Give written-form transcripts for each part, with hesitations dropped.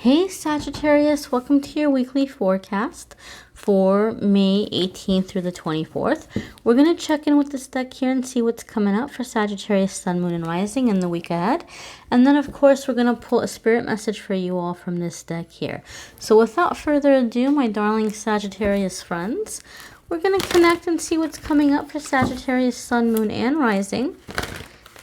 Hey Sagittarius, welcome to your weekly forecast for May 18th through the 24th. We're going to check in with this deck here and see what's coming up for Sagittarius, Sun, Moon, and Rising in the week ahead. And then, of course, we're going to pull a spirit message for you all from this deck here. So without further ado, my darling Sagittarius friends, we're going to connect and see what's coming up for Sagittarius, Sun, Moon, and Rising,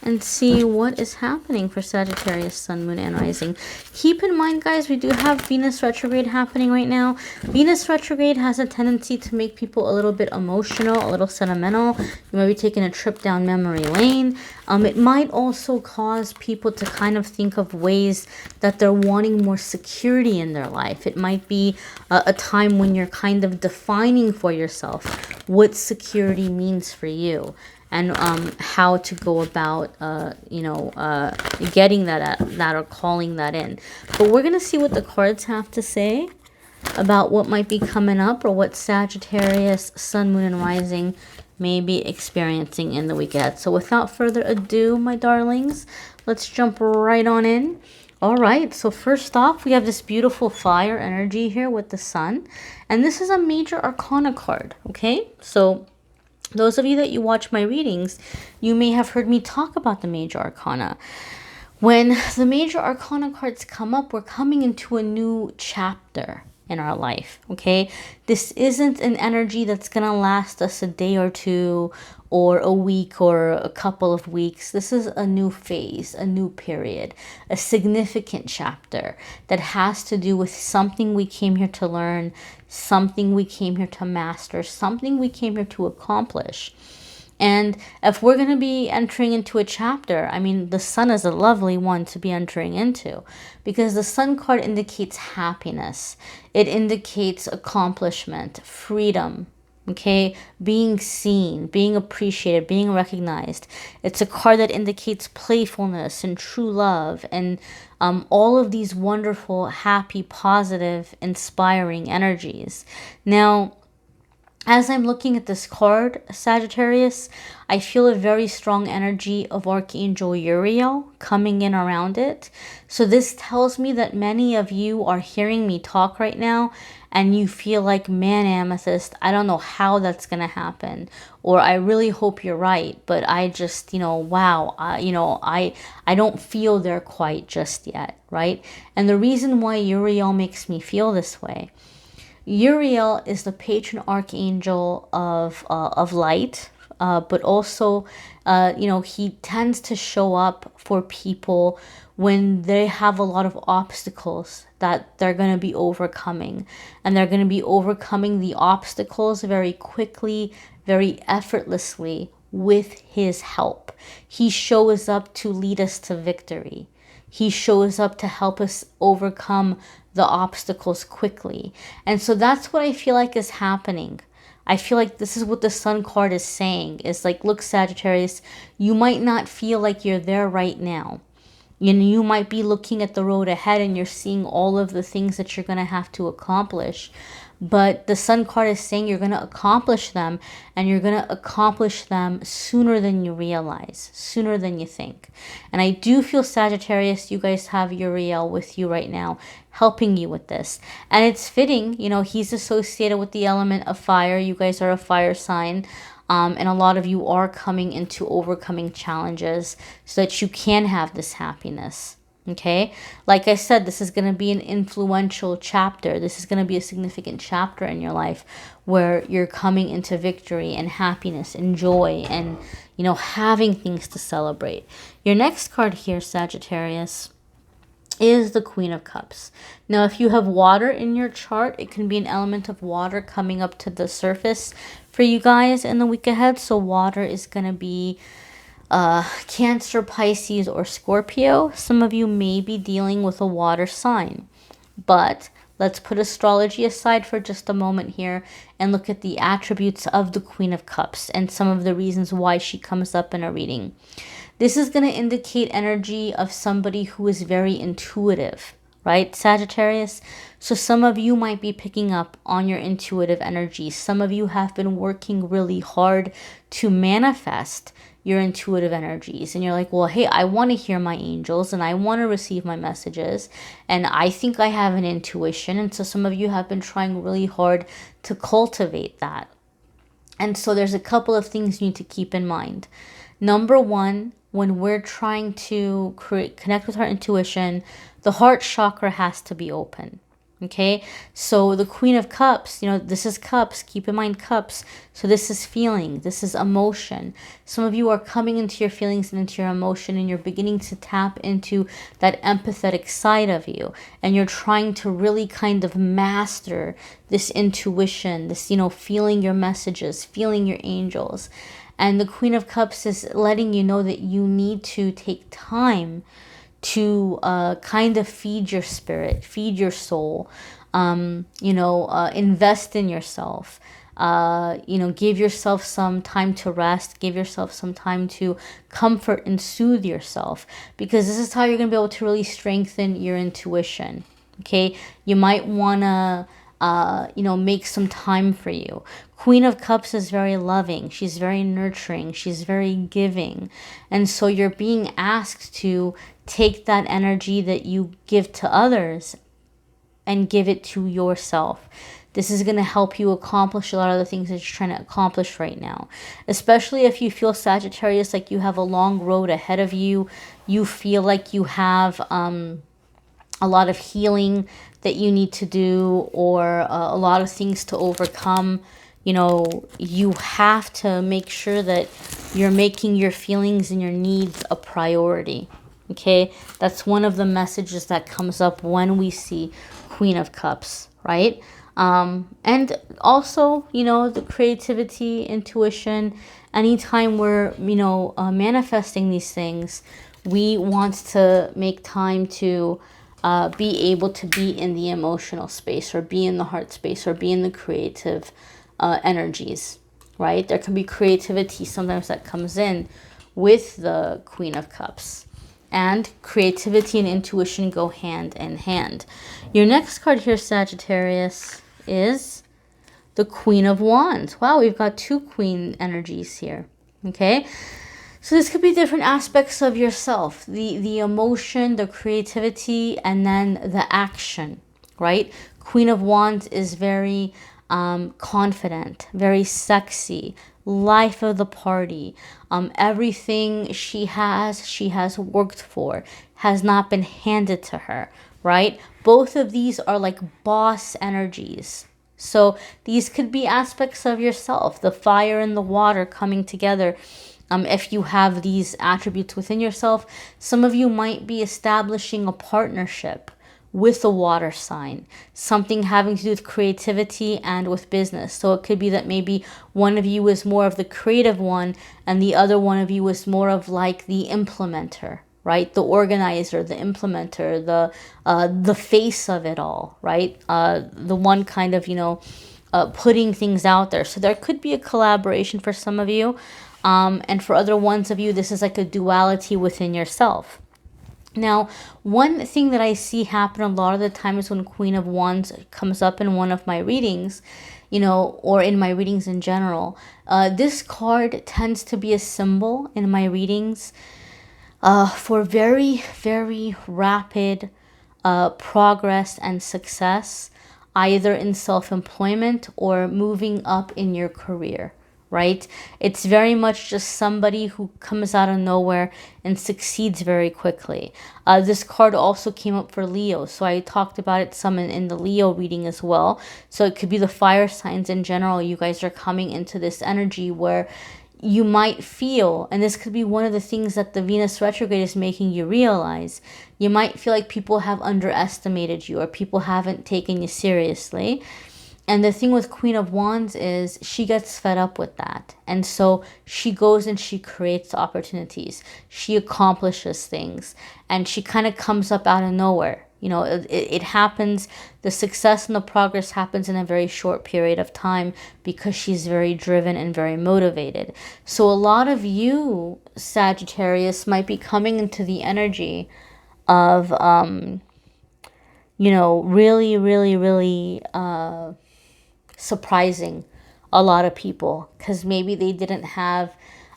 and see what is happening for Sagittarius, Sun, Moon, and Rising. Keep in mind, guys, we do have Venus retrograde happening right now. Venus retrograde has a tendency to make people a little bit emotional, a little sentimental. You might be taking a trip down memory lane. It might also cause people to kind of think of ways that they're wanting more security in their life. It might be a time when you're kind of defining for yourself what security means for you, and how to go about, getting that or calling that in. But we're going to see what the cards have to say about what might be coming up, or what Sagittarius, Sun, Moon, and Rising may be experiencing in the week ahead. So without further ado, my darlings, let's jump right on in. All right, so first off, we have this beautiful fire energy here with the sun. And this is a major arcana card, okay? So those of you that you watch my readings, you may have heard me talk about the major arcana. When the major arcana cards come up, we're coming into a new chapter in our life, okay? This isn't an energy that's going to last us a day or two, or a week, or a couple of weeks. This is a new phase, a new period, a significant chapter that has to do with something we came here to learn, something we came here to master, something we came here to accomplish. And if we're going to be entering into a chapter, I mean, the sun is a lovely one to be entering into, because the sun card indicates happiness. It indicates accomplishment, freedom, okay, being seen, being appreciated, being recognized. It's a card that indicates playfulness and true love, and all of these wonderful, happy, positive, inspiring energies. Now, as I'm looking at this card, Sagittarius, I feel a very strong energy of Archangel Uriel coming in around it. So this tells me that many of you are hearing me talk right now, and you feel like, man, Amethyst, I don't know how that's going to happen. Or I really hope you're right, but I just, wow, I don't feel there quite just yet, right? And the reason why Uriel makes me feel this way, Uriel is the patron archangel of light, but also, he tends to show up for people when they have a lot of obstacles that they're going to be overcoming. And they're going to be overcoming the obstacles very quickly, very effortlessly, with his help. He shows up to lead us to victory. He shows up to help us overcome the obstacles quickly. And so that's what I feel like is happening. I feel like this is what the sun card is saying. It's like, look, Sagittarius, you might not feel like you're there right now. You might be looking at the road ahead and you're seeing all of the things that you're going to have to accomplish. But the sun card is saying you're going to accomplish them, and you're going to accomplish them sooner than you realize, sooner than you think. And I do feel, Sagittarius, you guys have Uriel with you right now, helping you with this. And it's fitting, he's associated with the element of fire. You guys are a fire sign. And a lot of you are coming into overcoming challenges so that you can have this happiness. Okay, like I said, this is going to be an influential chapter. This is going to be a significant chapter in your life where you're coming into victory and happiness and joy and, having things to celebrate. Your next card here, Sagittarius, is the Queen of Cups. Now, if you have water in your chart, it can be an element of water coming up to the surface for you guys in the week ahead. So water is going to be Cancer, Pisces, or Scorpio. Some of you may be dealing with a water sign, but let's put astrology aside for just a moment here and look at the attributes of the Queen of Cups and some of the reasons why she comes up in a reading. This is going to indicate energy of somebody who is very intuitive, right, Sagittarius? So some of you might be picking up on your intuitive energy. Some of you have been working really hard to manifest your intuitive energies, and you're like, well, hey, I want to hear my angels and I want to receive my messages, and I think I have an intuition. And so some of you have been trying really hard to cultivate that. And so there's a couple of things you need to keep in mind. Number one, when we're trying to connect with our intuition, the heart chakra has to be open. Okay, so the Queen of Cups, this is cups. Keep in mind cups. So this is feeling. This is emotion. Some of you are coming into your feelings and into your emotion, and you're beginning to tap into that empathetic side of you. And you're trying to really kind of master this intuition, this, feeling your messages, feeling your angels. And the Queen of Cups is letting you know that you need to take time to kind of feed your spirit, feed your soul, invest in yourself, give yourself some time to rest, give yourself some time to comfort and soothe yourself, because this is how you're going to be able to really strengthen your intuition. Okay, you might want to make some time for you. Queen of Cups is very loving. She's very nurturing. She's very giving. And so you're being asked to take that energy that you give to others and give it to yourself. This is going to help you accomplish a lot of the things that you're trying to accomplish right now. Especially if you feel, Sagittarius, like you have a long road ahead of you. You feel like you have a lot of healing that you need to do, or a lot of things to overcome. You have to make sure that you're making your feelings and your needs a priority. Okay, that's one of the messages that comes up when we see Queen of Cups, right? And also, the creativity, intuition, anytime we're, manifesting these things, we want to make time to be able to be in the emotional space, or be in the heart space, or be in the creative energies, right? There can be creativity sometimes that comes in with the Queen of Cups. And creativity and intuition go hand in hand. Your next card here, Sagittarius, is the Queen of Wands. Wow, we've got two queen energies here. Okay, so this could be different aspects of yourself. The emotion, the creativity, and then the action, right? Queen of Wands is very confident, very sexy, life of the party. Everything she has worked for, has not been handed to her, right? Both of these are like boss energies. So these could be aspects of yourself, the fire and the water coming together. If you have these attributes within yourself, some of you might be establishing a partnership with a water sign, something having to do with creativity and with business. So it could be that maybe one of you is more of the creative one, and the other one of you is more of like the implementer, right? The organizer, the implementer, the face of it all, right? The one kind of, putting things out there. So there could be a collaboration for some of you. And for other ones of you, this is like a duality within yourself. Now, one thing that I see happen a lot of the times when Queen of Wands comes up in one of my readings, or in my readings in general, this card tends to be a symbol in my readings for very, very rapid progress and success, either in self-employment or moving up in your career. Right? It's very much just somebody who comes out of nowhere and succeeds very quickly. This card also came up for Leo, so I talked about it some in the Leo reading as well. So it could be the fire signs in general. You guys are coming into this energy where you might feel, and this could be one of the things that the Venus retrograde is making you realize, you might feel like people have underestimated you, or people haven't taken you seriously. And the thing with Queen of Wands is she gets fed up with that. And so she goes and she creates opportunities. She accomplishes things. And she kind of comes up out of nowhere. It happens, the success and the progress happens in a very short period of time because she's very driven and very motivated. So a lot of you, Sagittarius, might be coming into the energy of, really, really, really surprising a lot of people, because maybe they didn't have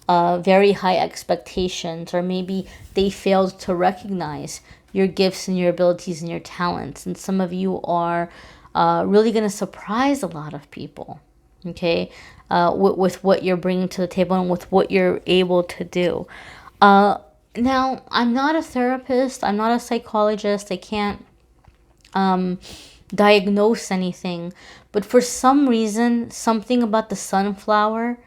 very high expectations, or maybe they failed to recognize your gifts and your abilities and your talents. And some of you are really going to surprise a lot of people, okay, with what you're bringing to the table and with what you're able to do. Now, I'm not a therapist. I'm not a psychologist. I can't diagnose anything. But for some reason, something about the sunflower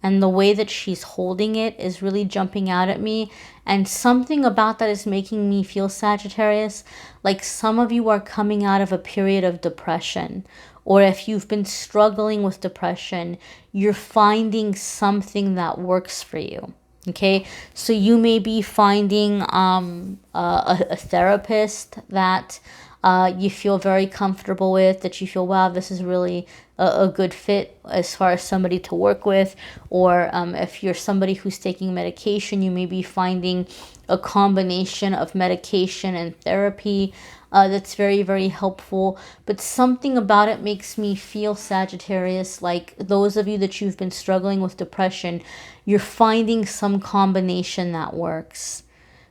and the way that she's holding it is really jumping out at me. And something about that is making me feel, Sagittarius, like some of you are coming out of a period of depression. Or if you've been struggling with depression, you're finding something that works for you. Okay, so you may be finding a therapist that you feel very comfortable with, that you feel, wow, this is really a good fit as far as somebody to work with. Or if you're somebody who's taking medication, you may be finding a combination of medication and therapy that's very, very helpful. But something about it makes me feel, Sagittarius, like those of you that you've been struggling with depression, you're finding some combination that works.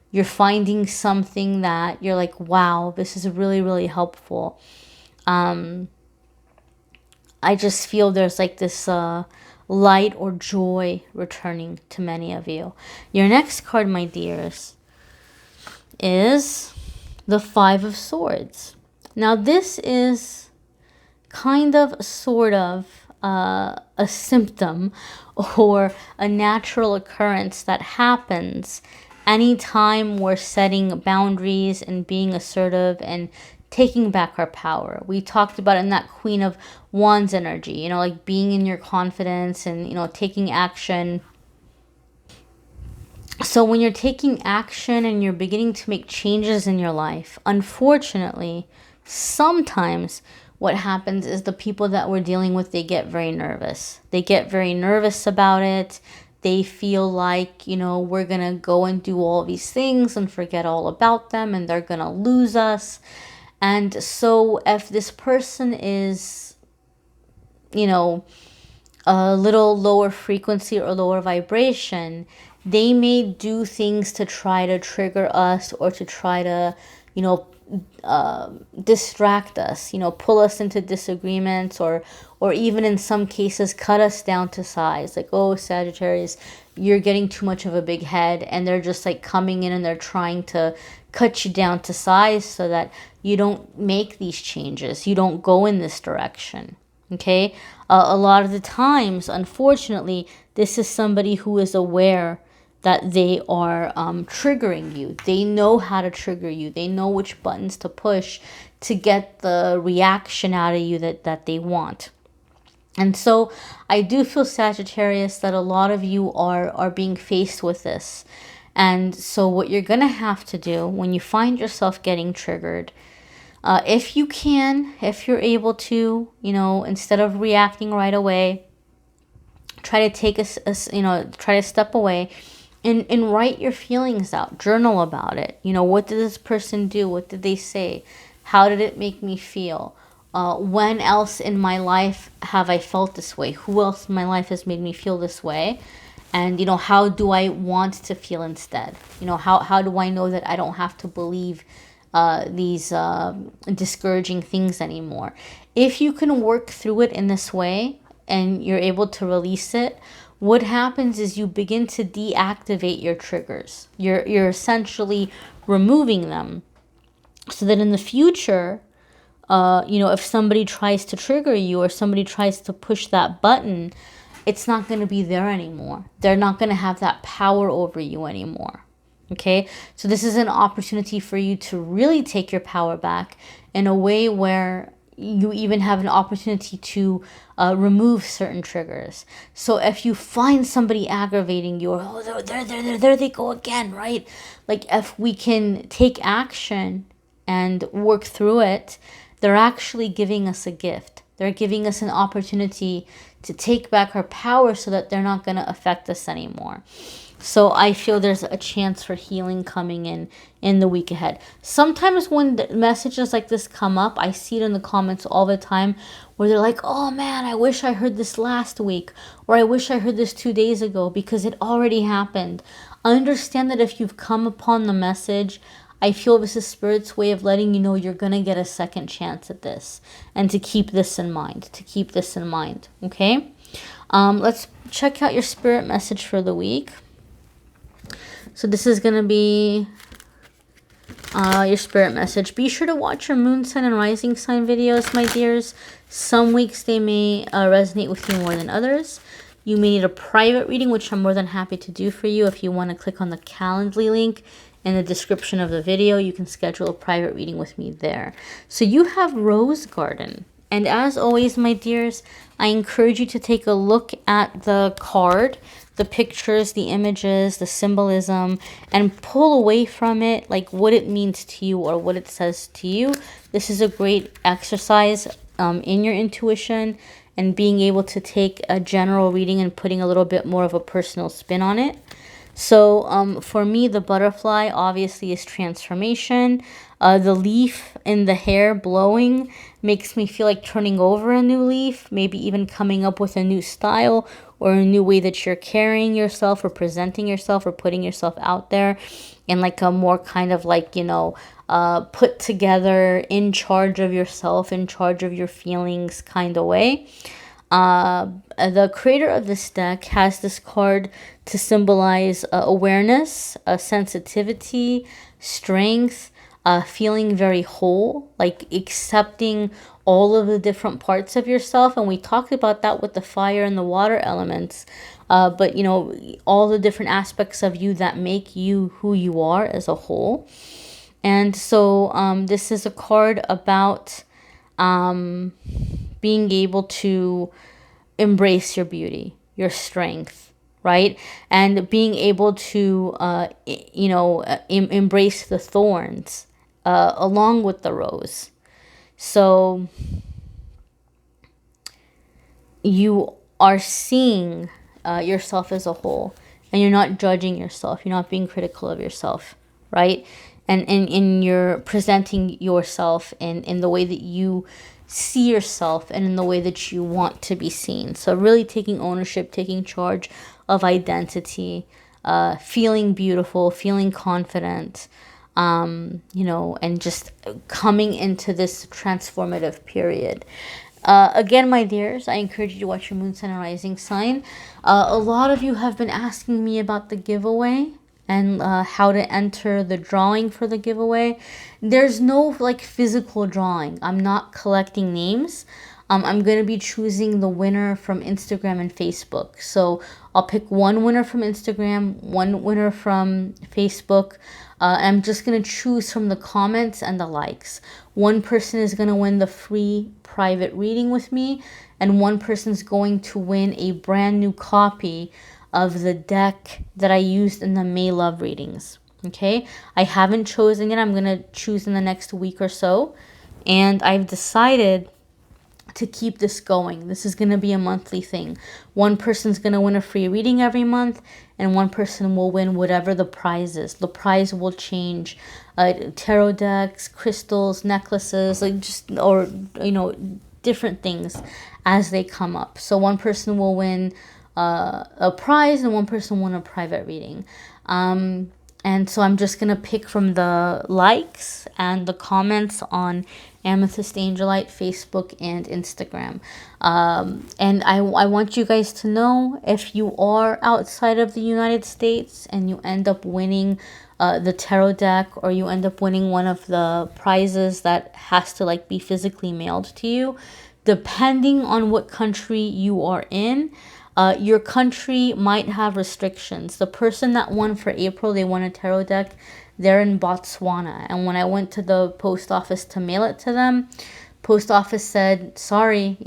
You're finding something that you're like, wow, this is really, really helpful. I just feel there's like this light or joy returning to many of you. Your next card, my dears, is the Five of Swords. Now, this is kind of, sort of, a symptom or a natural occurrence that happens anytime we're setting boundaries and being assertive and taking back our power. We talked about in that Queen of Wands energy, you know, like being in your confidence and, you know, taking action. So when you're taking action and you're beginning to make changes in your life, unfortunately, sometimes what happens is the people that we're dealing with, they get very nervous. They get very nervous about it. They feel like, you know, we're going to go and do all these things and forget all about them and they're going to lose us. And so if this person is, you know, a little lower frequency or lower vibration, they may do things to try to trigger us or to try to, you know, distract us, you know, pull us into disagreements, or even in some cases cut us down to size. Like, oh, Sagittarius, you're getting too much of a big head, and they're just like coming in and they're trying to cut you down to size so that you don't make these changes, you don't go in this direction. Okay, a lot of the times, unfortunately, this is somebody who is aware that they are triggering you. They know how to trigger you. They know which buttons to push to get the reaction out of you that they want. And so I do feel, Sagittarius, that a lot of you are being faced with this. And so what you're going to have to do when you find yourself getting triggered, if you can, if you're able to, you know, instead of reacting right away, try to take try to step away and write your feelings out. Journal about it. You know, what did this person do? What did they say? How did it make me feel? When else in my life have I felt this way? Who else in my life has made me feel this way? And, you know, how do I want to feel instead? You know, how do I know that I don't have to believe these discouraging things anymore? If you can work through it in this way and you're able to release it, what happens is you begin to deactivate your triggers. You're essentially removing them so that in the future, you know, if somebody tries to trigger you or somebody tries to push that button, it's not going to be there anymore. They're not going to have that power over you anymore. Okay, so this is an opportunity for you to really take your power back in a way where you even have an opportunity to remove certain triggers. So if you find somebody aggravating you, or oh, there they go again, right? Like, if we can take action and work through it, they're actually giving us a gift. They're giving us an opportunity to take back our power so that they're not going to affect us anymore. So I feel there's a chance for healing coming in the week ahead. Sometimes when the messages like this come up, I see it in the comments all the time where they're like, oh man, I wish I heard this last week, or I wish I heard this 2 days ago, because it already happened. Understand that if you've come upon the message, I feel this is Spirit's way of letting you know you're going to get a second chance at this, and to keep this in mind, okay? Let's check out your Spirit message for the week. So this is going to be your Spirit message. Be sure to watch your moon sign and rising sign videos, my dears. Some weeks they may resonate with you more than others. You may need a private reading, which I'm more than happy to do for you. If you want to click on the Calendly link in the description of the video, you can schedule a private reading with me there. So you have Rose Garden. And as always, my dears, I encourage you to take a look at the card, the pictures, the images, the symbolism, and pull away from it like what it means to you or what it says to you. This is a great exercise in your intuition and being able to take a general reading and putting a little bit more of a personal spin on it. So for me, the butterfly obviously is transformation. The leaf in the hair blowing makes me feel like turning over a new leaf, maybe even coming up with a new style or a new way that you're carrying yourself or presenting yourself or putting yourself out there in like a more kind of like, you know, put together, in charge of yourself, in charge of your feelings kind of way. The creator of this deck has this card to symbolize awareness, sensitivity, strength, feeling very whole, like accepting all of the different parts of yourself. And we talked about that with the fire and the water elements. But, you know, all the different aspects of you that make you who you are as a whole. And so this is a card about being able to embrace your beauty, your strength, right? And being able to, embrace the thorns along with the rose. So you are seeing yourself as a whole, and you're not judging yourself. You're not being critical of yourself, right? And you're presenting yourself in the way that you see yourself and in the way that you want to be seen. So really taking ownership, taking charge of identity, feeling beautiful, feeling confident, and just coming into this transformative period. Again, my dears, I encourage you to watch your moon sign and rising sign. A lot of you have been asking me about the giveaway and how to enter the drawing for the giveaway. There's no like physical drawing. I'm not collecting names. I'm going to be choosing the winner from Instagram and Facebook. So I'll pick one winner from Instagram, one winner from Facebook. I'm just going to choose from the comments and the likes. One person is going to win the free private reading with me, and one person's going to win a brand new copy of the deck that I used in the May Love readings. Okay, I haven't chosen yet. I'm going to choose in the next week or so. And I've decided to keep this going. This is going to be a monthly thing. One person's going to win a free reading every month, and one person will win whatever the prize is. The prize will change. Tarot decks, crystals, necklaces, like just, or, different things as they come up. So one person will win a prize, and one person won a private reading. And so I'm just going to pick from the likes and the comments on Amethyst Angellight, Facebook, and Instagram. And I want you guys to know, if you are outside of the United States and you end up winning the tarot deck, or you end up winning one of the prizes that has to like be physically mailed to you, depending on what country you are in, your country might have restrictions. The person that won for April, they won a tarot deck. They're in Botswana. And when I went to the post office to mail it to them, post office said, sorry,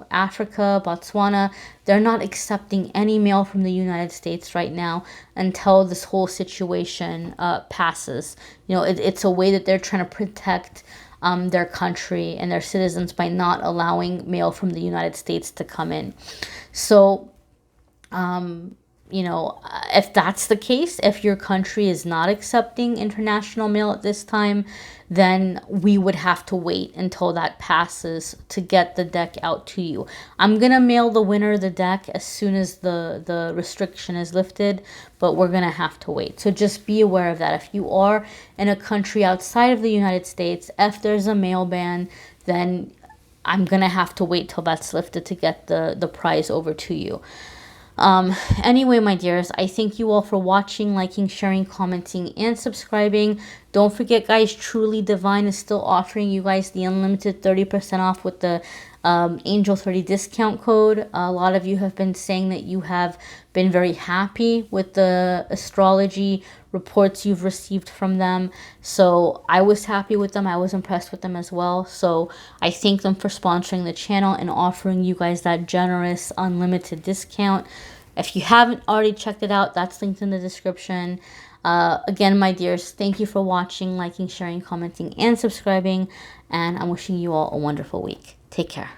Africa, Botswana, they're not accepting any mail from the United States right now until this whole situation passes. It's a way that they're trying to protect their country and their citizens by not allowing mail from the United States to come in. So you know, if that's the case, if your country is not accepting international mail at this time, then we would have to wait until that passes to get the deck out to you. I'm going to mail the winner the deck as soon as the restriction is lifted, but we're going to have to wait. So just be aware of that. If you are in a country outside of the United States, if there's a mail ban, then I'm going to have to wait till that's lifted to get the prize over to you. Anyway, my dears, I thank you all for watching, liking, sharing, commenting, and subscribing. Don't forget, guys, Truly Divine is still offering you guys the unlimited 30% off with the Angel 30 discount code. A lot of you have been saying that you have been very happy with the astrology reports you've received from them. So I was happy with them. I was impressed with them as well. So I thank them for sponsoring the channel and offering you guys that generous unlimited discount. If you haven't already checked it out, that's linked in the description. Again, my dears, thank you for watching, liking, sharing, commenting, and subscribing. And I'm wishing you all a wonderful week. Take care.